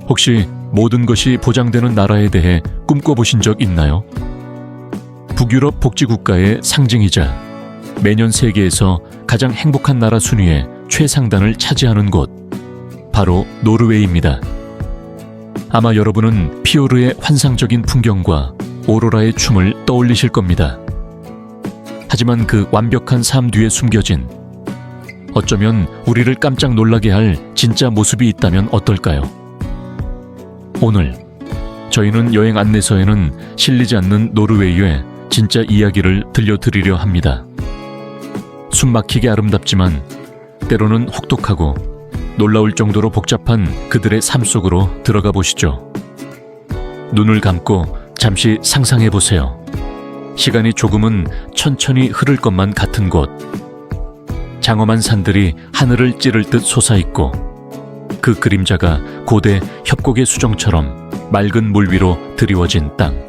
혹시 모든 것이 보장되는 나라에 대해 꿈꿔보신 적 있나요? 북유럽 복지국가의 상징이자 매년 세계에서 가장 행복한 나라 순위의 최상단을 차지하는 곳, 바로 노르웨이입니다. 아마 여러분은 피오르의 환상적인 풍경과 오로라의 춤을 떠올리실 겁니다. 하지만 그 완벽한 삶 뒤에 숨겨진, 어쩌면 우리를 깜짝 놀라게 할 진짜 모습이 있다면 어떨까요? 오늘 저희는 여행 안내서에는 실리지 않는 노르웨이의 진짜 이야기를 들려드리려 합니다. 숨막히게 아름답지만 때로는 혹독하고 놀라울 정도로 복잡한 그들의 삶 속으로 들어가 보시죠. 눈을 감고 잠시 상상해 보세요. 시간이 조금은 천천히 흐를 것만 같은 곳. 장엄한 산들이 하늘을 찌를 듯 솟아있고 그 그림자가 고대 협곡의 수정처럼 맑은 물 위로 드리워진 땅.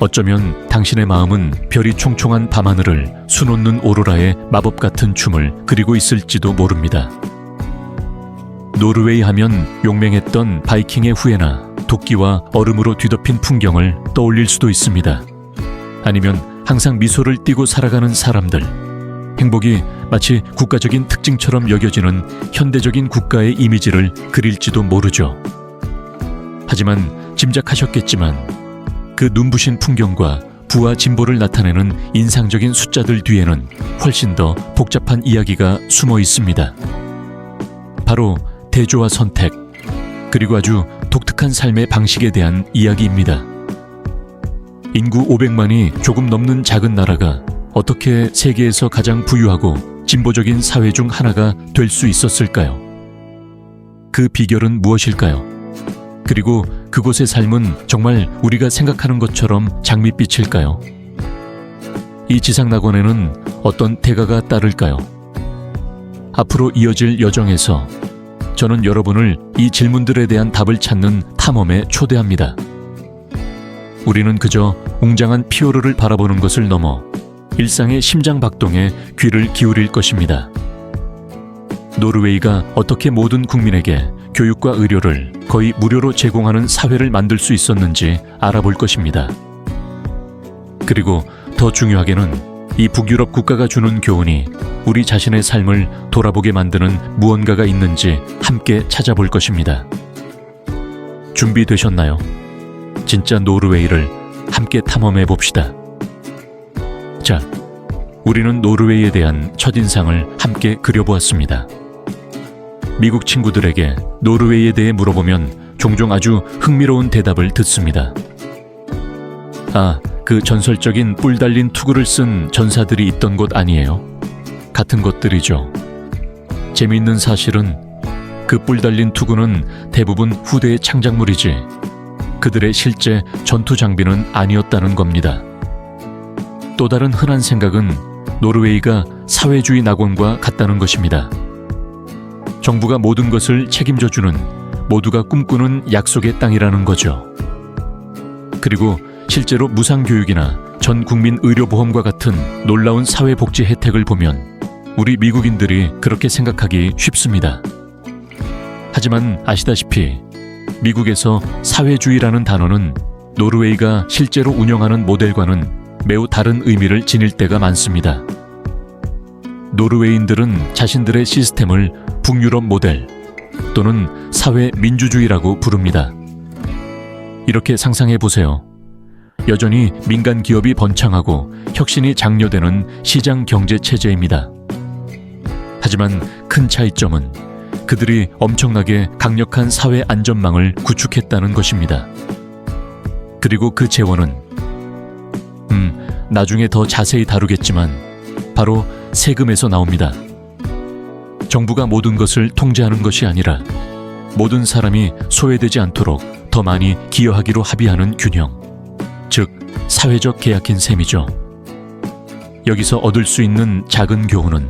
어쩌면 당신의 마음은 별이 총총한 밤하늘을 수놓는 오로라의 마법 같은 춤을 그리고 있을지도 모릅니다. 노르웨이 하면 용맹했던 바이킹의 후예나 도끼와 얼음으로 뒤덮인 풍경을 떠올릴 수도 있습니다. 아니면 항상 미소를 띠고 살아가는 사람들, 행복이 마치 국가적인 특징처럼 여겨지는 현대적인 국가의 이미지를 그릴지도 모르죠. 하지만 짐작하셨겠지만 그 눈부신 풍경과 부와 진보를 나타내는 인상적인 숫자들 뒤에는 훨씬 더 복잡한 이야기가 숨어 있습니다. 바로 대조와 선택, 그리고 아주 독특한 삶의 방식에 대한 이야기입니다. 인구 500만이 조금 넘는 작은 나라가 어떻게 세계에서 가장 부유하고 진보적인 사회 중 하나가 될 수 있었을까요? 그 비결은 무엇일까요? 그리고 그곳의 삶은 정말 우리가 생각하는 것처럼 장밋빛일까요? 이 지상낙원에는 어떤 대가가 따를까요? 앞으로 이어질 여정에서 저는 여러분을 이 질문들에 대한 답을 찾는 탐험에 초대합니다. 우리는 그저 웅장한 피오르를 바라보는 것을 넘어 일상의 심장박동에 귀를 기울일 것입니다. 노르웨이가 어떻게 모든 국민에게 교육과 의료를 거의 무료로 제공하는 사회를 만들 수 있었는지 알아볼 것입니다. 그리고 더 중요하게는 이 북유럽 국가가 주는 교훈이 우리 자신의 삶을 돌아보게 만드는 무언가가 있는지 함께 찾아볼 것입니다. 준비되셨나요? 진짜 노르웨이를 함께 탐험해 봅시다. 자, 우리는 노르웨이에 대한 첫인상을 함께 그려보았습니다. 미국 친구들에게 노르웨이에 대해 물어보면 종종 아주 흥미로운 대답을 듣습니다. 아, 그 전설적인 뿔 달린 투구를 쓴 전사들이 있던 곳 아니에요? 같은 것들이죠. 재미있는 사실은 그 뿔 달린 투구는 대부분 후대의 창작물이지 그들의 실제 전투 장비는 아니었다는 겁니다. 또 다른 흔한 생각은 노르웨이가 사회주의 낙원과 같다는 것입니다. 정부가 모든 것을 책임져주는, 모두가 꿈꾸는 약속의 땅이라는 거죠. 그리고 실제로 무상교육이나 전 국민 의료보험과 같은 놀라운 사회복지 혜택을 보면 우리 미국인들이 그렇게 생각하기 쉽습니다. 하지만 아시다시피 미국에서 사회주의라는 단어는 노르웨이가 실제로 운영하는 모델과는 매우 다른 의미를 지닐 때가 많습니다. 노르웨이인들은 자신들의 시스템을 북유럽 모델 또는 사회 민주주의라고 부릅니다. 이렇게 상상해 보세요. 여전히 민간 기업이 번창하고 혁신이 장려되는 시장 경제 체제입니다. 하지만 큰 차이점은 그들이 엄청나게 강력한 사회 안전망을 구축했다는 것입니다. 그리고 그 재원은 나중에 더 자세히 다루겠지만 바로 세금에서 나옵니다. 정부가 모든 것을 통제하는 것이 아니라 모든 사람이 소외되지 않도록 더 많이 기여하기로 합의하는 균형, 즉 사회적 계약인 셈이죠. 여기서 얻을 수 있는 작은 교훈은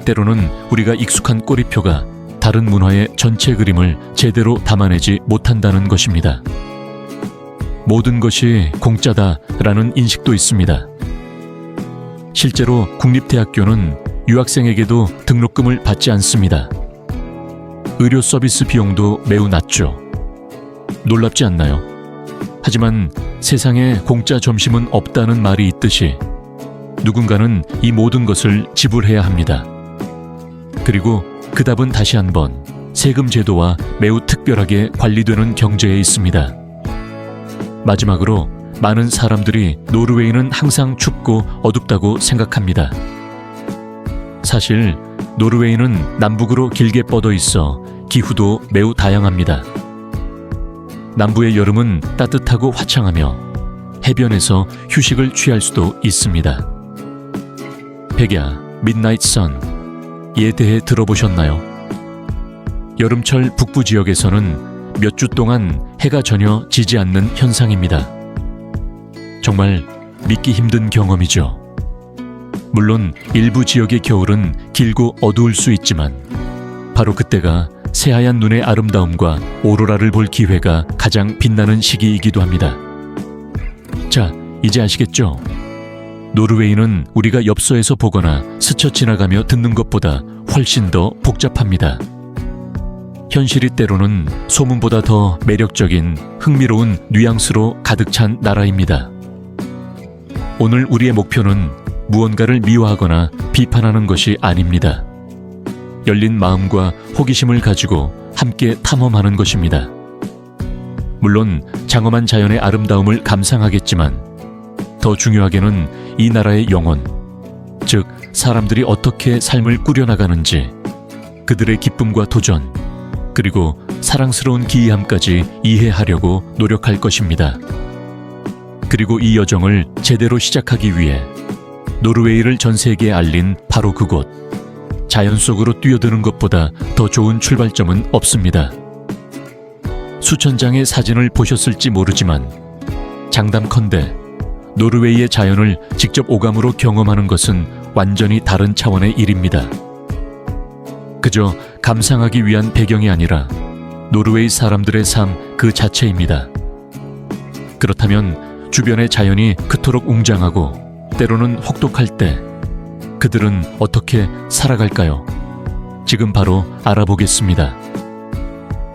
때로는 우리가 익숙한 꼬리표가 다른 문화의 전체 그림을 제대로 담아내지 못한다는 것입니다. 모든 것이 공짜다라는 인식도 있습니다. 실제로 국립대학교는 유학생에게도 등록금을 받지 않습니다. 의료 서비스 비용도 매우 낮죠. 놀랍지 않나요? 하지만 세상에 공짜 점심은 없다는 말이 있듯이 누군가는 이 모든 것을 지불해야 합니다. 그리고 그 답은 다시 한번 세금 제도와 매우 특별하게 관리되는 경제에 있습니다. 마지막으로 많은 사람들이 노르웨이는 항상 춥고 어둡다고 생각합니다. 사실 노르웨이는 남북으로 길게 뻗어 있어 기후도 매우 다양합니다. 남부의 여름은 따뜻하고 화창하며 해변에서 휴식을 취할 수도 있습니다. 백야, 미드나잇 선에 대해 들어보셨나요? 여름철 북부 지역에서는 몇 주 동안 해가 전혀 지지 않는 현상입니다. 정말 믿기 힘든 경험이죠. 물론 일부 지역의 겨울은 길고 어두울 수 있지만 바로 그때가 새하얀 눈의 아름다움과 오로라를 볼 기회가 가장 빛나는 시기이기도 합니다. 자, 이제 아시겠죠? 노르웨이는 우리가 엽서에서 보거나 스쳐 지나가며 듣는 것보다 훨씬 더 복잡합니다. 현실이 때로는 소문보다 더 매력적인 흥미로운 뉘앙스로 가득 찬 나라입니다. 오늘 우리의 목표는 무언가를 미워하거나 비판하는 것이 아닙니다. 열린 마음과 호기심을 가지고 함께 탐험하는 것입니다. 물론 장엄한 자연의 아름다움을 감상하겠지만 더 중요하게는 이 나라의 영혼, 즉 사람들이 어떻게 삶을 꾸려나가는지, 그들의 기쁨과 도전, 그리고 사랑스러운 기이함까지 이해하려고 노력할 것입니다. 그리고 이 여정을 제대로 시작하기 위해 노르웨이를 전 세계에 알린 바로 그곳, 자연 속으로 뛰어드는 것보다 더 좋은 출발점은 없습니다. 수천 장의 사진을 보셨을지 모르지만 장담컨대 노르웨이의 자연을 직접 오감으로 경험하는 것은 완전히 다른 차원의 일입니다. 그저 감상하기 위한 배경이 아니라 노르웨이 사람들의 삶 그 자체입니다. 그렇다면 주변의 자연이 그토록 웅장하고 때로는 혹독할 때 그들은 어떻게 살아갈까요? 지금 바로 알아보겠습니다.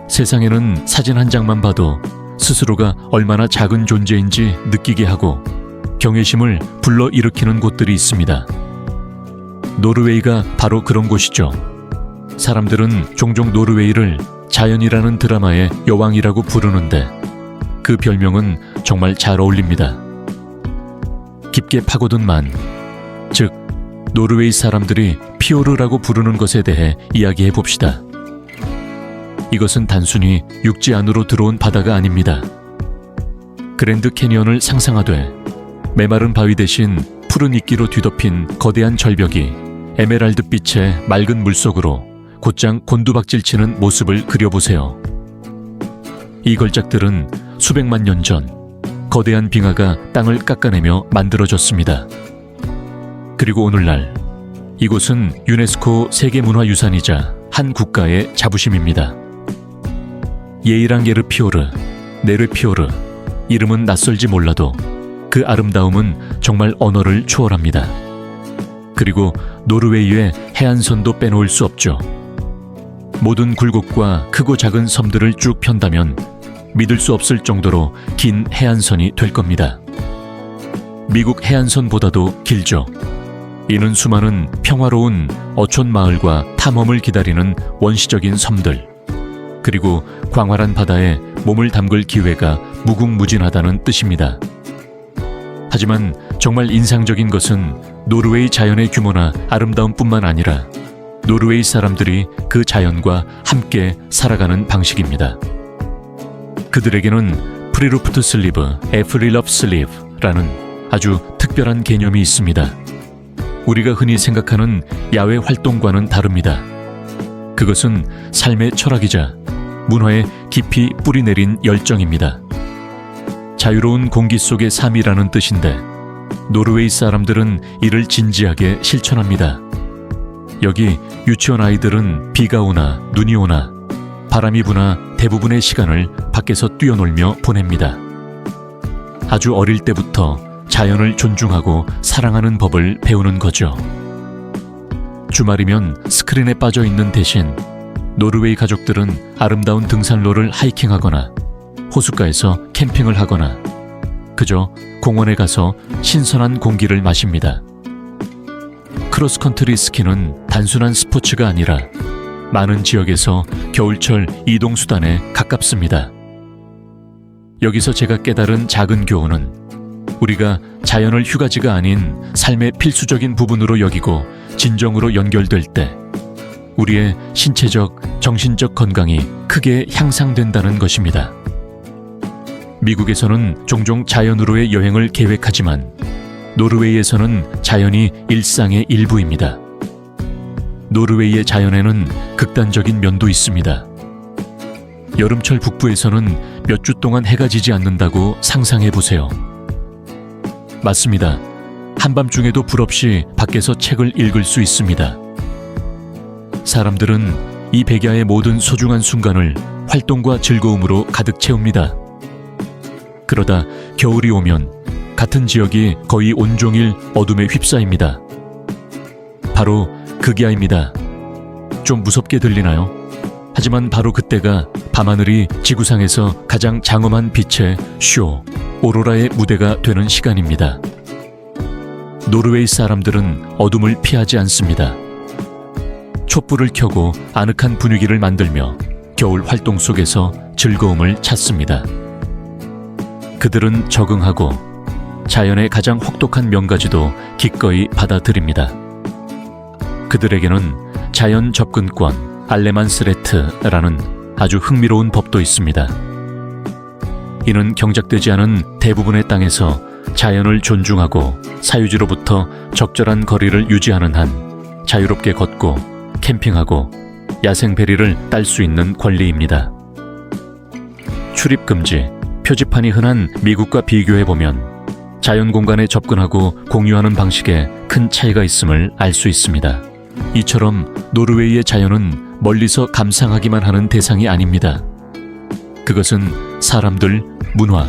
세상에는 사진 한 장만 봐도 스스로가 얼마나 작은 존재인지 느끼게 하고 경외심을 불러일으키는 곳들이 있습니다. 노르웨이가 바로 그런 곳이죠. 사람들은 종종 노르웨이를 자연이라는 드라마의 여왕이라고 부르는데 그 별명은 정말 잘 어울립니다. 깊게 파고든 만, 즉 노르웨이 사람들이 피오르라고 부르는 것에 대해 이야기해 봅시다. 이것은 단순히 육지 안으로 들어온 바다가 아닙니다. 그랜드 캐니언을 상상하되 메마른 바위 대신 푸른 이끼로 뒤덮인 거대한 절벽이 에메랄드빛의 맑은 물속으로 곧장 곤두박질치는 모습을 그려보세요. 이 걸작들은 수백만 년 전 거대한 빙하가 땅을 깎아내며 만들어졌습니다. 그리고 오늘날 이곳은 유네스코 세계문화유산이자 한 국가의 자부심입니다. 예이랑게르 피오르, 네르 피오르, 이름은 낯설지 몰라도 그 아름다움은 정말 언어를 초월합니다. 그리고 노르웨이의 해안선도 빼놓을 수 없죠. 모든 굴곡과 크고 작은 섬들을 쭉 편다면 믿을 수 없을 정도로 긴 해안선이 될 겁니다. 미국 해안선보다도 길죠. 이는 수많은 평화로운 어촌 마을과 탐험을 기다리는 원시적인 섬들, 그리고 광활한 바다에 몸을 담글 기회가 무궁무진하다는 뜻입니다. 하지만 정말 인상적인 것은 노르웨이 자연의 규모나 아름다움뿐만 아니라 노르웨이 사람들이 그 자연과 함께 살아가는 방식입니다. 그들에게는 프리루프트 슬리브, 에프릴럽 슬리브라는 아주 특별한 개념이 있습니다. 우리가 흔히 생각하는 야외 활동과는 다릅니다. 그것은 삶의 철학이자 문화에 깊이 뿌리내린 열정입니다. 자유로운 공기 속의 삶이라는 뜻인데 노르웨이 사람들은 이를 진지하게 실천합니다. 여기 유치원 아이들은 비가 오나 눈이 오나 바람이 부나 대부분의 시간을 밖에서 뛰어놀며 보냅니다. 아주 어릴 때부터 자연을 존중하고 사랑하는 법을 배우는 거죠. 주말이면 스크린에 빠져 있는 대신 노르웨이 가족들은 아름다운 등산로를 하이킹하거나 호숫가에서 캠핑을 하거나 그저 공원에 가서 신선한 공기를 마십니다. 크로스컨트리 스키는 단순한 스포츠가 아니라 많은 지역에서 겨울철 이동수단에 가깝습니다. 여기서 제가 깨달은 작은 교훈은 우리가 자연을 휴가지가 아닌 삶의 필수적인 부분으로 여기고 진정으로 연결될 때 우리의 신체적, 정신적 건강이 크게 향상된다는 것입니다. 미국에서는 종종 자연으로의 여행을 계획하지만 노르웨이에서는 자연이 일상의 일부입니다. 노르웨이의 자연에는 극단적인 면도 있습니다. 여름철 북부에서는 몇 주 동안 해가 지지 않는다고 상상해 보세요. 맞습니다. 한밤중에도 불 없이 밖에서 책을 읽을 수 있습니다. 사람들은 이 백야의 모든 소중한 순간을 활동과 즐거움으로 가득 채웁니다. 그러다 겨울이 오면 같은 지역이 거의 온종일 어둠에 휩싸입니다. 바로 극야입니다. 좀 무섭게 들리나요? 하지만 바로 그때가 밤하늘이 지구상에서 가장 장엄한 빛의 쇼, 오로라의 무대가 되는 시간입니다. 노르웨이 사람들은 어둠을 피하지 않습니다. 촛불을 켜고 아늑한 분위기를 만들며 겨울 활동 속에서 즐거움을 찾습니다. 그들은 적응하고 자연의 가장 혹독한 명가지도 기꺼이 받아들입니다. 그들에게는 자연 접근권, 알레만스레트라는 아주 흥미로운 법도 있습니다. 이는 경작되지 않은 대부분의 땅에서 자연을 존중하고 사유지로부터 적절한 거리를 유지하는 한 자유롭게 걷고 캠핑하고 야생베리를 딸 수 있는 권리입니다. 출입금지, 표지판이 흔한 미국과 비교해보면 자연 공간에 접근하고 공유하는 방식에 큰 차이가 있음을 알 수 있습니다. 이처럼 노르웨이의 자연은 멀리서 감상하기만 하는 대상이 아닙니다. 그것은 사람들, 문화,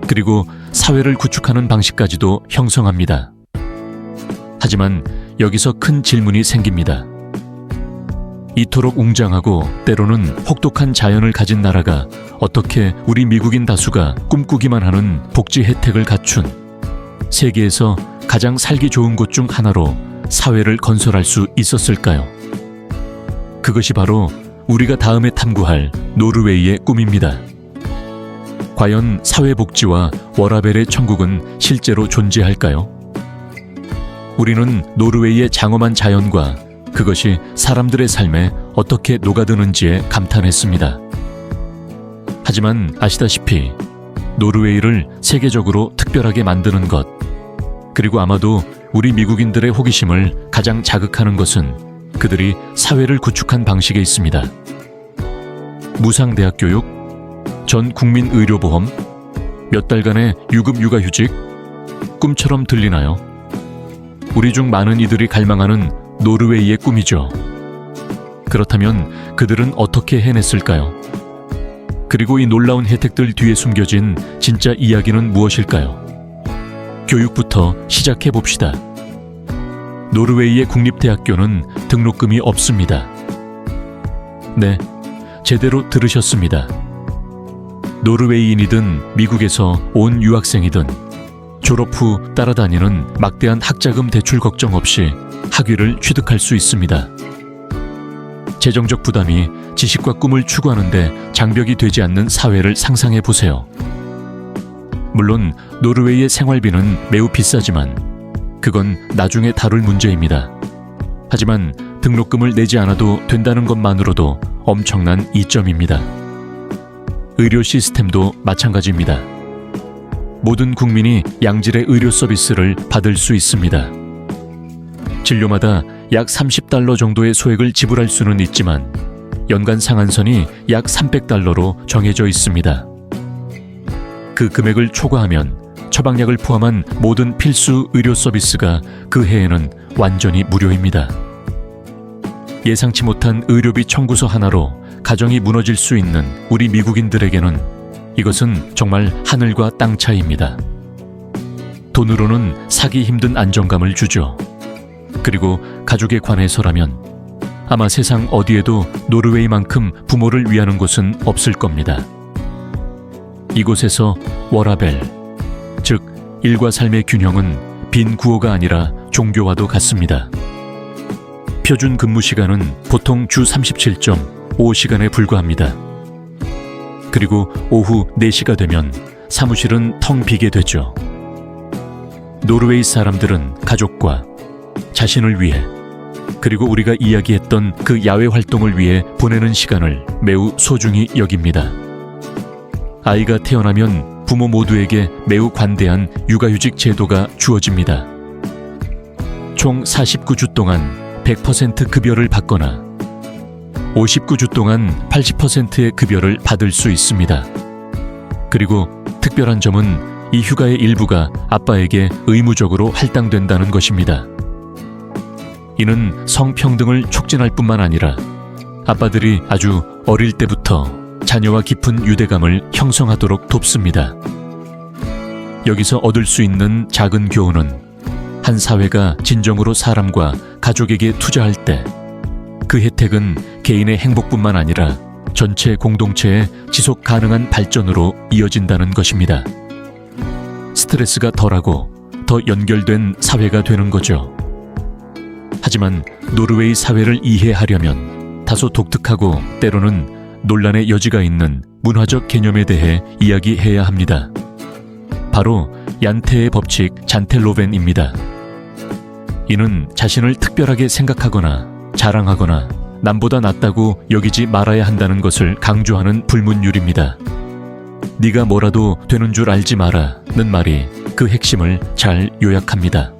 그리고 사회를 구축하는 방식까지도 형성합니다. 하지만 여기서 큰 질문이 생깁니다. 이토록 웅장하고 때로는 혹독한 자연을 가진 나라가 어떻게 우리 미국인 다수가 꿈꾸기만 하는 복지 혜택을 갖춘 세계에서 가장 살기 좋은 곳 중 하나로 사회를 건설할 수 있었을까요? 그것이 바로 우리가 다음에 탐구할 노르웨이의 꿈입니다. 과연 사회복지와 워라벨의 천국은 실제로 존재할까요? 우리는 노르웨이의 장엄한 자연과 그것이 사람들의 삶에 어떻게 녹아드는지에 감탄했습니다. 하지만 아시다시피 노르웨이를 세계적으로 특별하게 만드는 것, 그리고 아마도 우리 미국인들의 호기심을 가장 자극하는 것은 그들이 사회를 구축한 방식에 있습니다. 무상대학 교육, 전 국민 의료보험, 몇 달간의 유급 육아휴직, 꿈처럼 들리나요? 우리 중 많은 이들이 갈망하는 노르웨이의 꿈이죠. 그렇다면 그들은 어떻게 해냈을까요? 그리고 이 놀라운 혜택들 뒤에 숨겨진 진짜 이야기는 무엇일까요? 교육부터 시작해 봅시다. 노르웨이의 국립대학교는 등록금이 없습니다. 네, 제대로 들으셨습니다. 노르웨이인이든 미국에서 온 유학생이든 졸업 후 따라다니는 막대한 학자금 대출 걱정 없이 학위를 취득할 수 있습니다. 재정적 부담이 지식과 꿈을 추구하는데 장벽이 되지 않는 사회를 상상해 보세요. 물론 노르웨이의 생활비는 매우 비싸지만 그건 나중에 다룰 문제입니다. 하지만 등록금을 내지 않아도 된다는 것만으로도 엄청난 이점입니다. 의료 시스템도 마찬가지입니다. 모든 국민이 양질의 의료 서비스를 받을 수 있습니다. 진료마다 약 $30 정도의 소액을 지불할 수는 있지만 연간 상한선이 약 $300로 정해져 있습니다. 그 금액을 초과하면 처방약을 포함한 모든 필수 의료 서비스가 그 해에는 완전히 무료입니다. 예상치 못한 의료비 청구서 하나로 가정이 무너질 수 있는 우리 미국인들에게는 이것은 정말 하늘과 땅 차이입니다. 돈으로는 사기 힘든 안정감을 주죠. 그리고 가족에 관해서라면 아마 세상 어디에도 노르웨이만큼 부모를 위하는 곳은 없을 겁니다. 이곳에서 워라벨, 즉 일과 삶의 균형은 빈 구호가 아니라 종교와도 같습니다. 표준 근무 시간은 보통 주 37.5시간에 불과합니다. 그리고 오후 4시가 되면 사무실은 텅 비게 되죠. 노르웨이 사람들은 가족과 자신을 위해, 그리고 우리가 이야기했던 그 야외 활동을 위해 보내는 시간을 매우 소중히 여깁니다. 아이가 태어나면 부모 모두에게 매우 관대한 육아휴직 제도가 주어집니다. 총 49주 동안 100% 급여를 받거나 59주 동안 80%의 급여를 받을 수 있습니다. 그리고 특별한 점은 이 휴가의 일부가 아빠에게 의무적으로 할당된다는 것입니다. 이는 성평등을 촉진할 뿐만 아니라 아빠들이 아주 어릴 때부터 자녀와 깊은 유대감을 형성하도록 돕습니다. 여기서 얻을 수 있는 작은 교훈은 한 사회가 진정으로 사람과 가족에게 투자할 때 그 혜택은 개인의 행복뿐만 아니라 전체 공동체의 지속 가능한 발전으로 이어진다는 것입니다. 스트레스가 덜하고 더 연결된 사회가 되는 거죠. 하지만 노르웨이 사회를 이해하려면 다소 독특하고 때로는 논란의 여지가 있는 문화적 개념에 대해 이야기해야 합니다. 바로 얀테의 법칙 잔텔로벤입니다. 이는 자신을 특별하게 생각하거나 자랑하거나 남보다 낫다고 여기지 말아야 한다는 것을 강조하는 불문율입니다. 네가 뭐라도 되는 줄 알지 마라는 말이 그 핵심을 잘 요약합니다.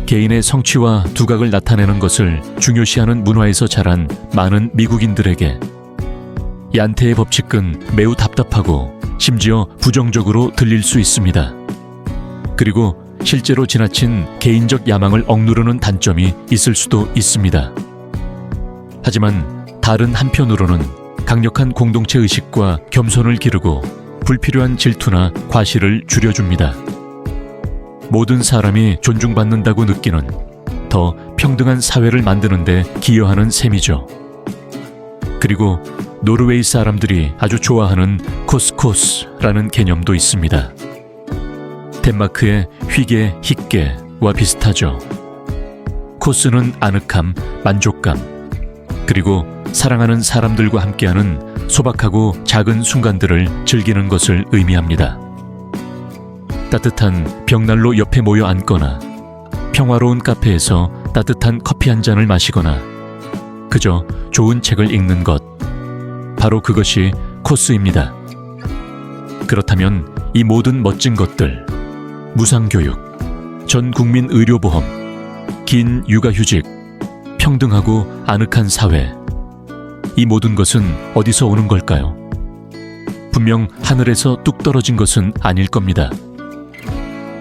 개인의 성취와 두각을 나타내는 것을 중요시하는 문화에서 자란 많은 미국인들에게 얀테의 법칙은 매우 답답하고 심지어 부정적으로 들릴 수 있습니다. 그리고 실제로 지나친 개인적 야망을 억누르는 단점이 있을 수도 있습니다. 하지만 다른 한편으로는 강력한 공동체 의식과 겸손을 기르고 불필요한 질투나 과실을 줄여줍니다. 모든 사람이 존중받는다고 느끼는 더 평등한 사회를 만드는 데 기여하는 셈이죠. 그리고 노르웨이 사람들이 아주 좋아하는 코스코스라는 개념도 있습니다. 덴마크의 휘게, 히게와 비슷하죠. 코스는 아늑함, 만족감, 그리고 사랑하는 사람들과 함께하는 소박하고 작은 순간들을 즐기는 것을 의미합니다. 따뜻한 벽난로 옆에 모여 앉거나 평화로운 카페에서 따뜻한 커피 한 잔을 마시거나 그저 좋은 책을 읽는 것, 바로 그것이 코스입니다. 그렇다면 이 모든 멋진 것들, 무상교육, 전 국민 의료보험, 긴 육아휴직, 평등하고 아늑한 사회, 이 모든 것은 어디서 오는 걸까요? 분명 하늘에서 뚝 떨어진 것은 아닐 겁니다.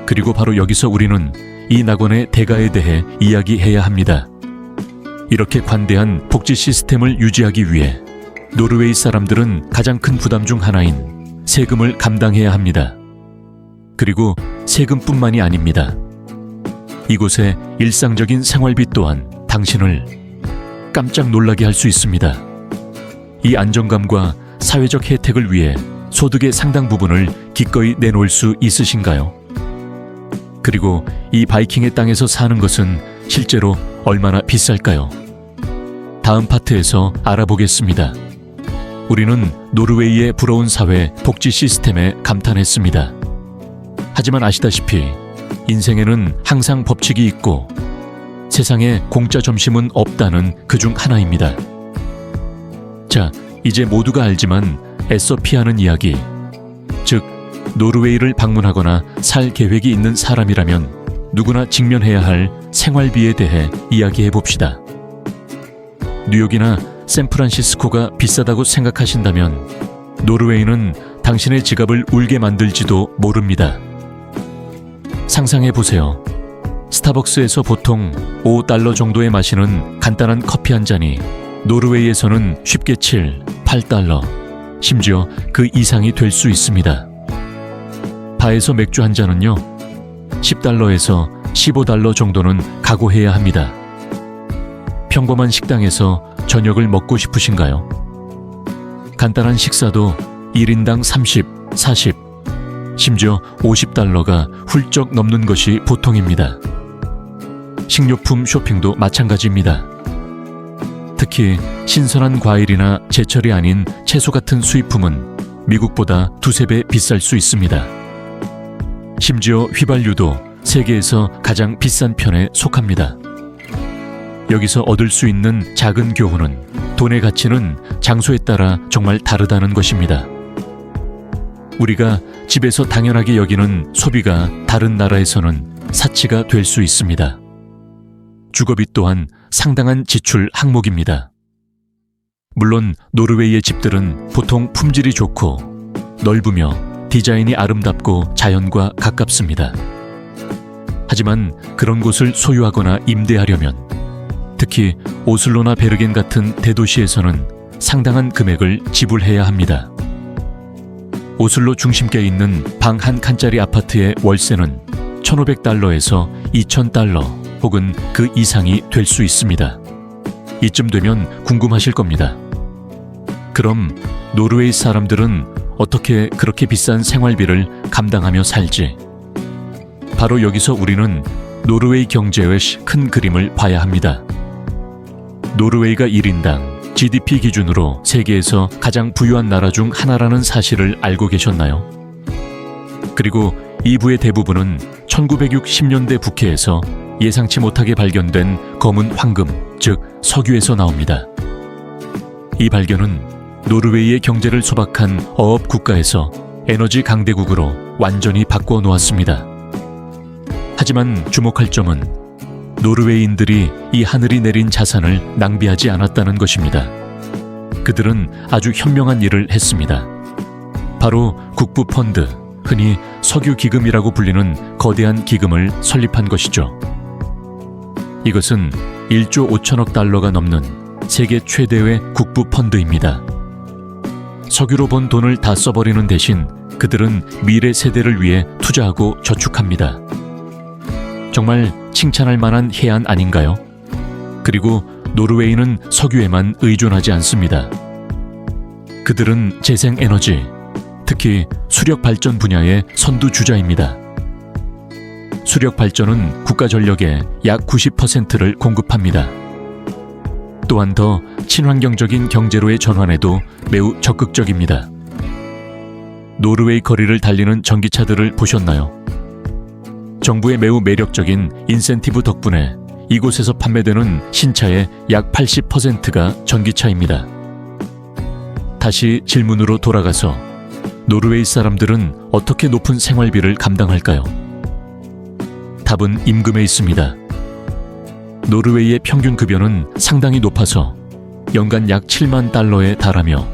그리고 바로 여기서 우리는 이 낙원의 대가에 대해 이야기해야 합니다. 이렇게 관대한 복지 시스템을 유지하기 위해 노르웨이 사람들은 가장 큰 부담 중 하나인 세금을 감당해야 합니다. 그리고 세금뿐만이 아닙니다. 이곳의 일상적인 생활비 또한 당신을 깜짝 놀라게 할 수 있습니다. 이 안정감과 사회적 혜택을 위해 소득의 상당 부분을 기꺼이 내놓을 수 있으신가요? 그리고 이 바이킹의 땅에서 사는 것은 실제로 얼마나 비쌀까요? 다음 파트에서 알아보겠습니다. 우리는 노르웨이의 부러운 사회 복지 시스템에 감탄했습니다. 하지만 아시다시피 인생에는 항상 법칙이 있고 세상에 공짜 점심은 없다는 그중 하나입니다. 자, 이제 모두가 알지만 애써 피하는 이야기, 즉 노르웨이를 방문하거나 살 계획이 있는 사람이라면 누구나 직면해야 할 생활비에 대해 이야기해 봅시다. 뉴욕이나 샌프란시스코가 비싸다고 생각하신다면 노르웨이는 당신의 지갑을 울게 만들지도 모릅니다. 상상해 보세요. 스타벅스에서 보통 $5 정도에 마시는 간단한 커피 한 잔이 노르웨이에서는 쉽게 $7, $8, 심지어 그 이상이 될 수 있습니다. 바에서 맥주 한 잔은요, $10에서 $15 정도는 각오해야 합니다. 평범한 식당에서 저녁을 먹고 싶으신가요? 간단한 식사도 1인당 30, 40, 심지어 $50가 훌쩍 넘는 것이 보통입니다. 식료품 쇼핑도 마찬가지입니다. 특히 신선한 과일이나 제철이 아닌 채소 같은 수입품은 미국보다 2~3배 비쌀 수 있습니다. 심지어 휘발유도 세계에서 가장 비싼 편에 속합니다. 여기서 얻을 수 있는 작은 교훈은 돈의 가치는 장소에 따라 정말 다르다는 것입니다. 우리가 집에서 당연하게 여기는 소비가 다른 나라에서는 사치가 될 수 있습니다. 주거비 또한 상당한 지출 항목입니다. 물론 노르웨이의 집들은 보통 품질이 좋고 넓으며 디자인이 아름답고 자연과 가깝습니다. 하지만 그런 곳을 소유하거나 임대하려면 특히 오슬로나 베르겐 같은 대도시에서는 상당한 금액을 지불해야 합니다. 오슬로 중심가에 있는 방 한 칸짜리 아파트의 월세는 $1,500에서 $2,000 혹은 그 이상이 될 수 있습니다. 이쯤 되면 궁금하실 겁니다. 그럼 노르웨이 사람들은 어떻게 그렇게 비싼 생활비를 감당하며 살지? 바로 여기서 우리는 노르웨이 경제의 큰 그림을 봐야 합니다. 노르웨이가 1인당 GDP 기준으로 세계에서 가장 부유한 나라 중 하나라는 사실을 알고 계셨나요? 그리고 이 부의 대부분은 1960년대 북해에서 예상치 못하게 발견된 검은 황금, 즉 석유에서 나옵니다. 이 발견은 노르웨이의 경제를 소박한 어업 국가에서 에너지 강대국으로 완전히 바꿔 놓았습니다. 하지만 주목할 점은 노르웨이인들이 이 하늘이 내린 자산을 낭비하지 않았다는 것입니다. 그들은 아주 현명한 일을 했습니다. 바로 국부펀드, 흔히 석유기금이라고 불리는 거대한 기금을 설립한 것이죠. 이것은 1조 5천억 달러가 넘는 세계 최대의 국부펀드입니다. 석유로 번 돈을 다 써버리는 대신 그들은 미래 세대를 위해 투자하고 저축합니다. 정말 칭찬할 만한 해안 아닌가요? 그리고 노르웨이는 석유에만 의존하지 않습니다. 그들은 재생에너지, 특히 수력 발전 분야의 선두주자입니다. 수력 발전은 국가 전력의 약 90%를 공급합니다. 또한 더 친환경적인 경제로의 전환에도 매우 적극적입니다. 노르웨이 거리를 달리는 전기차들을 보셨나요? 정부의 매우 매력적인 인센티브 덕분에 이곳에서 판매되는 신차의 약 80%가 전기차입니다. 다시 질문으로 돌아가서 노르웨이 사람들은 어떻게 높은 생활비를 감당할까요? 답은 임금에 있습니다. 노르웨이의 평균 급여는 상당히 높아서 연간 약 $70,000에 달하며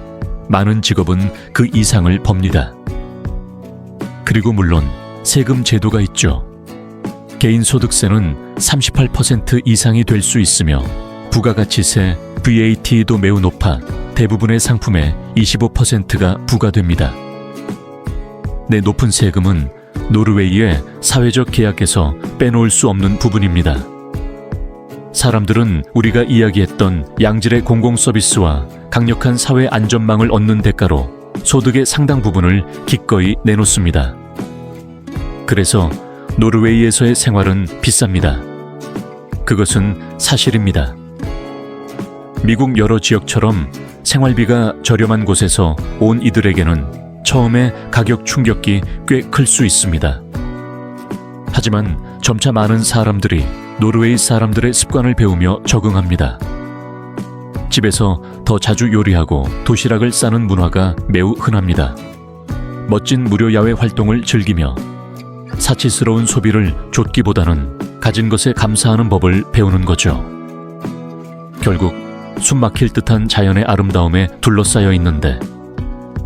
많은 직업은 그 이상을 법니다. 그리고 물론 세금 제도가 있죠. 개인소득세는 38% 이상이 될 수 있으며 부가가치세 VAT도 매우 높아 대부분의 상품에 25%가 부과됩니다. 내 높은 세금은 노르웨이의 사회적 계약에서 빼놓을 수 없는 부분입니다. 사람들은 우리가 이야기했던 양질의 공공서비스와 강력한 사회 안전망을 얻는 대가로 소득의 상당 부분을 기꺼이 내놓습니다. 그래서 노르웨이에서의 생활은 비쌉니다. 그것은 사실입니다. 미국 여러 지역처럼 생활비가 저렴한 곳에서 온 이들에게는 처음에 가격 충격이 꽤 클 수 있습니다. 하지만 점차 많은 사람들이 노르웨이 사람들의 습관을 배우며 적응합니다. 집에서 더 자주 요리하고 도시락을 싸는 문화가 매우 흔합니다. 멋진 무료 야외 활동을 즐기며 사치스러운 소비를 좇기보다는 가진 것에 감사하는 법을 배우는 거죠. 결국 숨 막힐 듯한 자연의 아름다움에 둘러싸여 있는데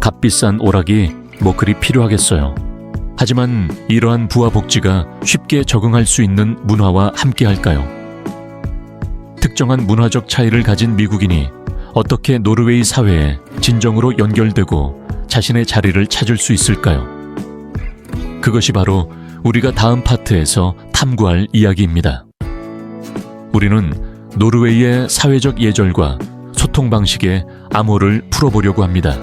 값비싼 오락이 뭐 그리 필요하겠어요. 하지만 이러한 부와 복지가 쉽게 적응할 수 있는 문화와 함께할까요? 특정한 문화적 차이를 가진 미국인이 어떻게 노르웨이 사회에 진정으로 연결되고 자신의 자리를 찾을 수 있을까요? 그것이 바로 우리가 다음 파트에서 탐구할 이야기입니다. 우리는 노르웨이의 사회적 예절과 소통 방식에 암호를 풀어보려고 합니다.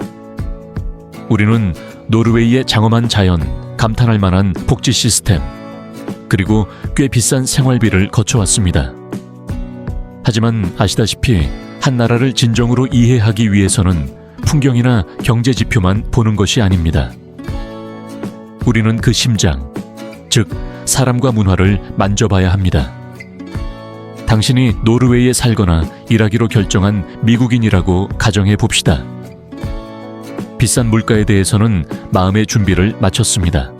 우리는 노르웨이의 장엄한 자연, 감탄할 만한 복지 시스템, 그리고 꽤 비싼 생활비를 거쳐왔습니다. 하지만 아시다시피 한 나라를 진정으로 이해하기 위해서는 풍경이나 경제 지표만 보는 것이 아닙니다. 우리는 그 심장, 즉 사람과 문화를 만져봐야 합니다. 당신이 노르웨이에 살거나 일하기로 결정한 미국인이라고 가정해 봅시다. 비싼 물가에 대해서는 마음의 준비를 마쳤습니다.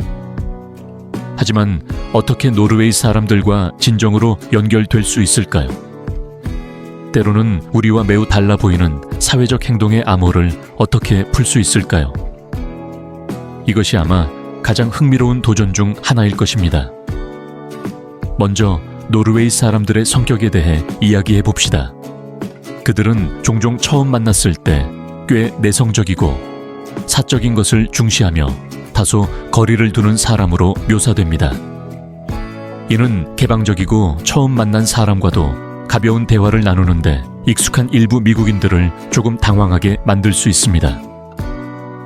하지만 어떻게 노르웨이 사람들과 진정으로 연결될 수 있을까요? 때로는 우리와 매우 달라 보이는 사회적 행동의 암호를 어떻게 풀 수 있을까요? 이것이 아마 가장 흥미로운 도전 중 하나일 것입니다. 먼저 노르웨이 사람들의 성격에 대해 이야기해 봅시다. 그들은 종종 처음 만났을 때 꽤 내성적이고 사적인 것을 중시하며 다소 거리를 두는 사람으로 묘사됩니다. 이는 개방적이고 처음 만난 사람과도 가벼운 대화를 나누는데 익숙한 일부 미국인들을 조금 당황하게 만들 수 있습니다.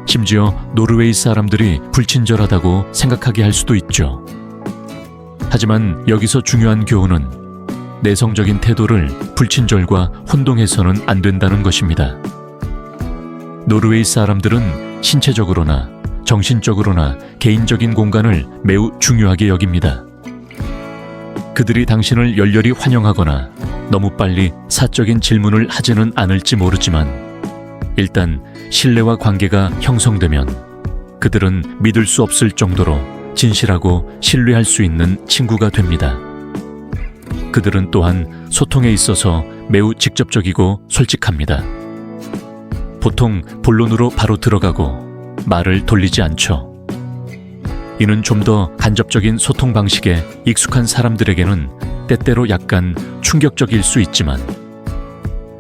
심지어 노르웨이 사람들이 불친절하다고 생각하게 할 수도 있죠. 하지만 여기서 중요한 교훈은 내성적인 태도를 불친절과 혼동해서는 안 된다는 것입니다. 노르웨이 사람들은 신체적으로나 정신적으로나 개인적인 공간을 매우 중요하게 여깁니다. 그들이 당신을 열렬히 환영하거나 너무 빨리 사적인 질문을 하지는 않을지 모르지만 일단 신뢰와 관계가 형성되면 그들은 믿을 수 없을 정도로 진실하고 신뢰할 수 있는 친구가 됩니다. 그들은 또한 소통에 있어서 매우 직접적이고 솔직합니다. 보통 본론으로 바로 들어가고 말을 돌리지 않죠. 이는 좀 더 간접적인 소통 방식에 익숙한 사람들에게는 때때로 약간 충격적일 수 있지만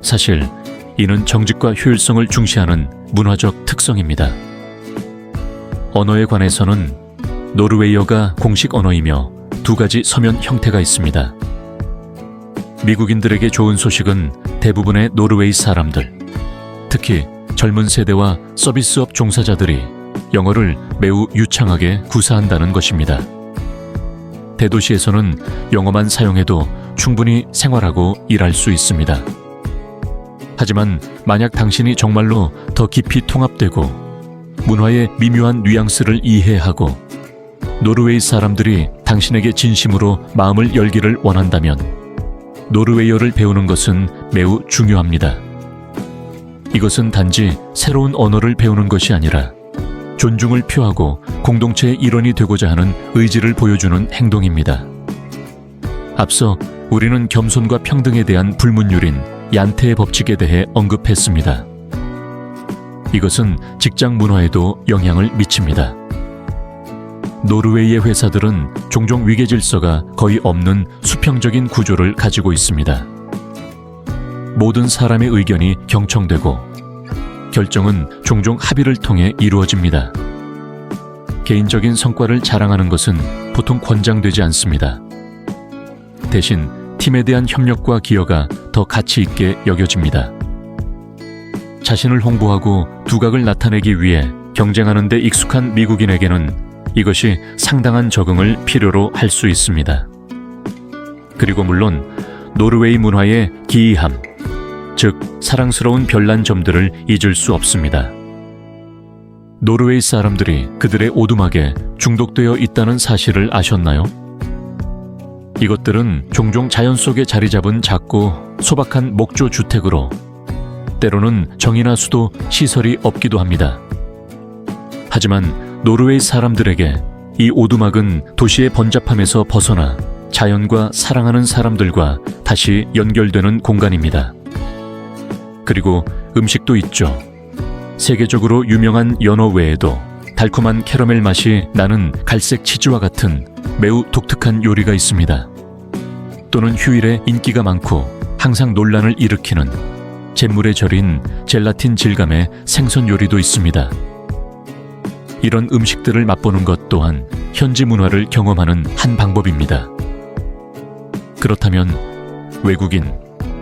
사실 이는 정직과 효율성을 중시하는 문화적 특성입니다. 언어에 관해서는 노르웨이어가 공식 언어이며 두 가지 서면 형태가 있습니다. 미국인들에게 좋은 소식은 대부분의 노르웨이 사람들, 특히 젊은 세대와 서비스업 종사자들이 영어를 매우 유창하게 구사한다는 것입니다. 대도시에서는 영어만 사용해도 충분히 생활하고 일할 수 있습니다. 하지만 만약 당신이 정말로 더 깊이 통합되고 문화의 미묘한 뉘앙스를 이해하고 노르웨이 사람들이 당신에게 진심으로 마음을 열기를 원한다면 노르웨이어를 배우는 것은 매우 중요합니다. 이것은 단지 새로운 언어를 배우는 것이 아니라 존중을 표하고 공동체의 일원이 되고자 하는 의지를 보여주는 행동입니다. 앞서 우리는 겸손과 평등에 대한 불문율인 얀테의 법칙에 대해 언급했습니다. 이것은 직장 문화에도 영향을 미칩니다. 노르웨이의 회사들은 종종 위계 질서가 거의 없는 수평적인 구조를 가지고 있습니다. 모든 사람의 의견이 경청되고 결정은 종종 합의를 통해 이루어집니다. 개인적인 성과를 자랑하는 것은 보통 권장되지 않습니다. 대신 팀에 대한 협력과 기여가 더 가치 있게 여겨집니다. 자신을 홍보하고 두각을 나타내기 위해 경쟁하는 데 익숙한 미국인에게는 이것이 상당한 적응을 필요로 할 수 있습니다. 그리고 물론 노르웨이 문화의 기이함, 즉 사랑스러운 별난 점들을 잊을 수 없습니다. 노르웨이 사람들이 그들의 오두막에 중독되어 있다는 사실을 아셨나요? 이것들은 종종 자연 속에 자리 잡은 작고 소박한 목조 주택으로 때로는 정이나 수도, 시설이 없기도 합니다. 하지만 노르웨이 사람들에게 이 오두막은 도시의 번잡함에서 벗어나 자연과 사랑하는 사람들과 다시 연결되는 공간입니다. 그리고 음식도 있죠. 세계적으로 유명한 연어 외에도 달콤한 캐러멜 맛이 나는 갈색 치즈와 같은 매우 독특한 요리가 있습니다. 또는 휴일에 인기가 많고 항상 논란을 일으키는 잿물에 절인 젤라틴 질감의 생선 요리도 있습니다. 이런 음식들을 맛보는 것 또한 현지 문화를 경험하는 한 방법입니다. 그렇다면 외국인,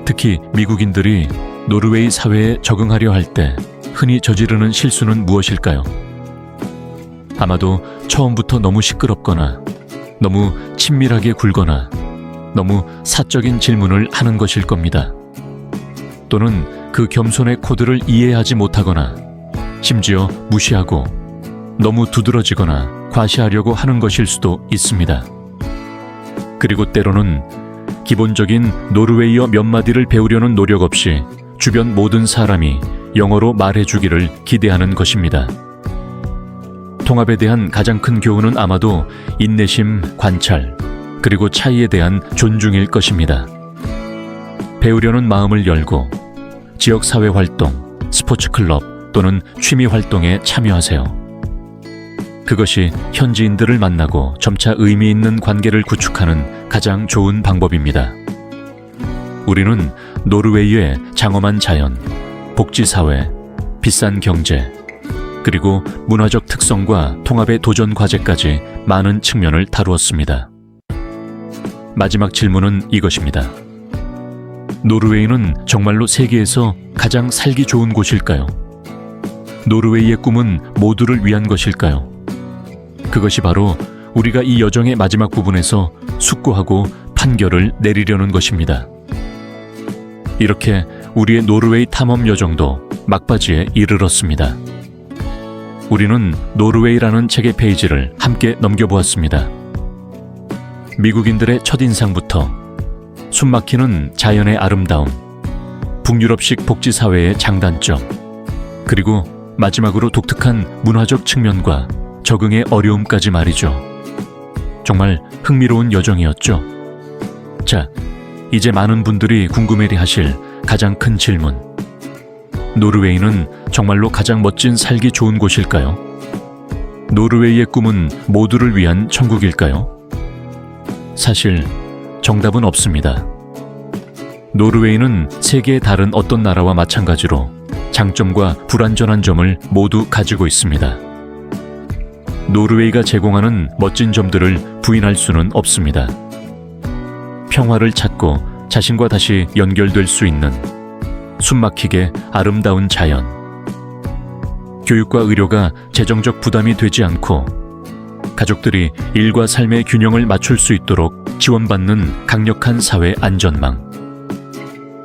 특히 미국인들이 노르웨이 사회에 적응하려 할 때 흔히 저지르는 실수는 무엇일까요? 아마도 처음부터 너무 시끄럽거나 너무 친밀하게 굴거나 너무 사적인 질문을 하는 것일 겁니다. 또는 그 겸손의 코드를 이해하지 못하거나 심지어 무시하고 너무 두드러지거나 과시하려고 하는 것일 수도 있습니다. 그리고 때로는 기본적인 노르웨이어 몇 마디를 배우려는 노력 없이 주변 모든 사람이 영어로 말해주기를 기대하는 것입니다. 통합에 대한 가장 큰 교훈은 아마도 인내심, 관찰, 그리고 차이에 대한 존중일 것입니다. 배우려는 마음을 열고 지역사회 활동, 스포츠 클럽 또는 취미 활동에 참여하세요. 그것이 현지인들을 만나고 점차 의미 있는 관계를 구축하는 가장 좋은 방법입니다. 우리는 노르웨이의 장엄한 자연, 복지사회, 비싼 경제, 그리고 문화적 특성과 통합의 도전 과제까지 많은 측면을 다루었습니다. 마지막 질문은 이것입니다. 노르웨이는 정말로 세계에서 가장 살기 좋은 곳일까요? 노르웨이의 꿈은 모두를 위한 것일까요? 그것이 바로 우리가 이 여정의 마지막 부분에서 숙고하고 판결을 내리려는 것입니다. 이렇게 우리의 노르웨이 탐험 여정도 막바지에 이르렀습니다. 우리는 노르웨이라는 책의 페이지를 함께 넘겨보았습니다. 미국인들의 첫인상부터 숨막히는 자연의 아름다움, 북유럽식 복지사회의 장단점, 그리고 마지막으로 독특한 문화적 측면과 적응의 어려움까지 말이죠. 정말 흥미로운 여정이었죠. 자, 이제 많은 분들이 궁금해리 하실 가장 큰 질문. 노르웨이는 정말로 가장 멋진 살기 좋은 곳일까요? 노르웨이의 꿈은 모두를 위한 천국일까요? 사실 정답은 없습니다. 노르웨이는 세계의 다른 어떤 나라와 마찬가지로 장점과 불완전한 점을 모두 가지고 있습니다. 노르웨이가 제공하는 멋진 점들을 부인할 수는 없습니다. 평화를 찾고 자신과 다시 연결될 수 있는 숨막히게 아름다운 자연, 교육과 의료가 재정적 부담이 되지 않고 가족들이 일과 삶의 균형을 맞출 수 있도록 지원받는 강력한 사회 안전망,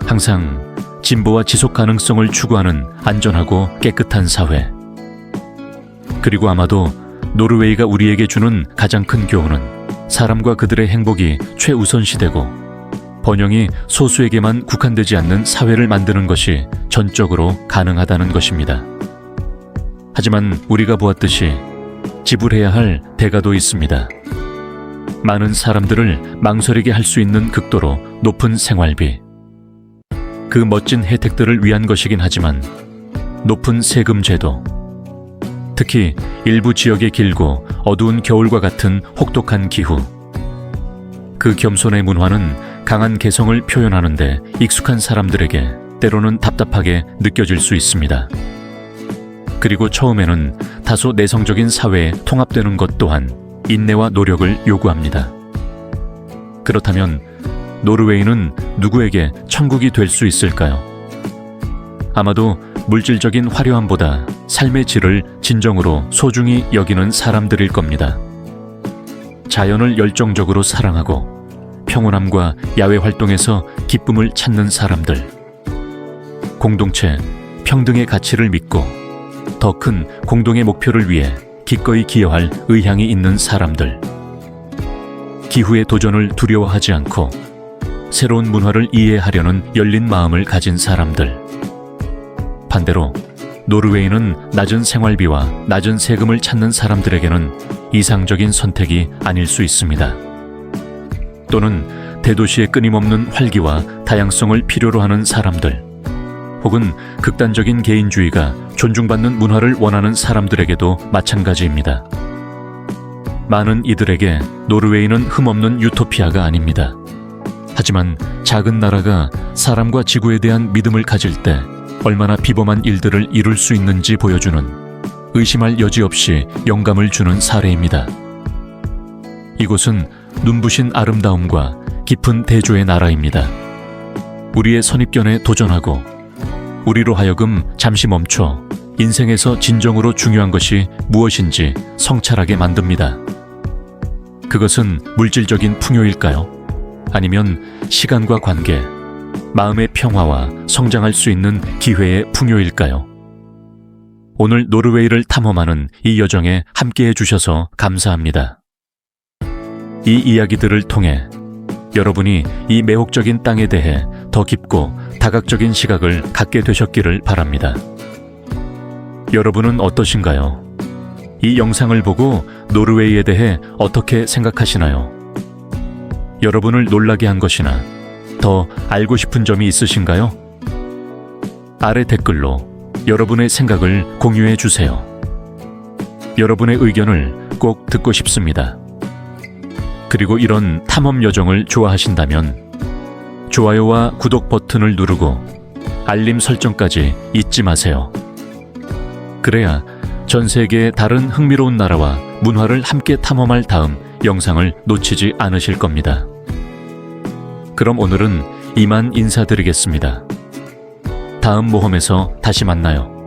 항상 진보와 지속 가능성을 추구하는 안전하고 깨끗한 사회, 그리고 아마도 노르웨이가 우리에게 주는 가장 큰 교훈은 사람과 그들의 행복이 최우선시되고 번영이 소수에게만 국한되지 않는 사회를 만드는 것이 전적으로 가능하다는 것입니다. 하지만 우리가 보았듯이 지불해야 할 대가도 있습니다. 많은 사람들을 망설이게 할 수 있는 극도로 높은 생활비, 그 멋진 혜택들을 위한 것이긴 하지만 높은 세금 제도, 특히 일부 지역의 길고 어두운 겨울과 같은 혹독한 기후, 그 겸손의 문화는 강한 개성을 표현하는 데 익숙한 사람들에게 때로는 답답하게 느껴질 수 있습니다. 그리고 처음에는 다소 내성적인 사회에 통합되는 것 또한 인내와 노력을 요구합니다. 그렇다면 노르웨이는 누구에게 천국이 될 수 있을까요? 아마도 물질적인 화려함보다 삶의 질을 진정으로 소중히 여기는 사람들일 겁니다. 자연을 열정적으로 사랑하고 평온함과 야외 활동에서 기쁨을 찾는 사람들, 공동체, 평등의 가치를 믿고 더 큰 공동의 목표를 위해 기꺼이 기여할 의향이 있는 사람들, 기후의 도전을 두려워하지 않고 새로운 문화를 이해하려는 열린 마음을 가진 사람들. 반대로 노르웨이는 낮은 생활비와 낮은 세금을 찾는 사람들에게는 이상적인 선택이 아닐 수 있습니다. 또는 대도시의 끊임없는 활기와 다양성을 필요로 하는 사람들, 혹은 극단적인 개인주의가 존중받는 문화를 원하는 사람들에게도 마찬가지입니다. 많은 이들에게 노르웨이는 흠없는 유토피아가 아닙니다. 하지만 작은 나라가 사람과 지구에 대한 믿음을 가질 때 얼마나 비범한 일들을 이룰 수 있는지 보여주는, 의심할 여지 없이 영감을 주는 사례입니다. 이곳은 눈부신 아름다움과 깊은 대조의 나라입니다. 우리의 선입견에 도전하고 우리로 하여금 잠시 멈춰 인생에서 진정으로 중요한 것이 무엇인지 성찰하게 만듭니다. 그것은 물질적인 풍요일까요? 아니면 시간과 관계, 마음의 평화와 성장할 수 있는 기회의 풍요일까요? 오늘 노르웨이를 탐험하는 이 여정에 함께해 주셔서 감사합니다. 이 이야기들을 통해 여러분이 이 매혹적인 땅에 대해 더 깊고 다각적인 시각을 갖게 되셨기를 바랍니다. 여러분은 어떠신가요? 이 영상을 보고 노르웨이에 대해 어떻게 생각하시나요? 여러분을 놀라게 한 것이나 더 알고 싶은 점이 있으신가요? 아래 댓글로 여러분의 생각을 공유해 주세요. 여러분의 의견을 꼭 듣고 싶습니다. 그리고 이런 탐험 여정을 좋아하신다면 좋아요와 구독 버튼을 누르고 알림 설정까지 잊지 마세요. 그래야 전 세계의 다른 흥미로운 나라와 문화를 함께 탐험할 다음 영상을 놓치지 않으실 겁니다. 그럼 오늘은 이만 인사드리겠습니다. 다음 모험에서 다시 만나요.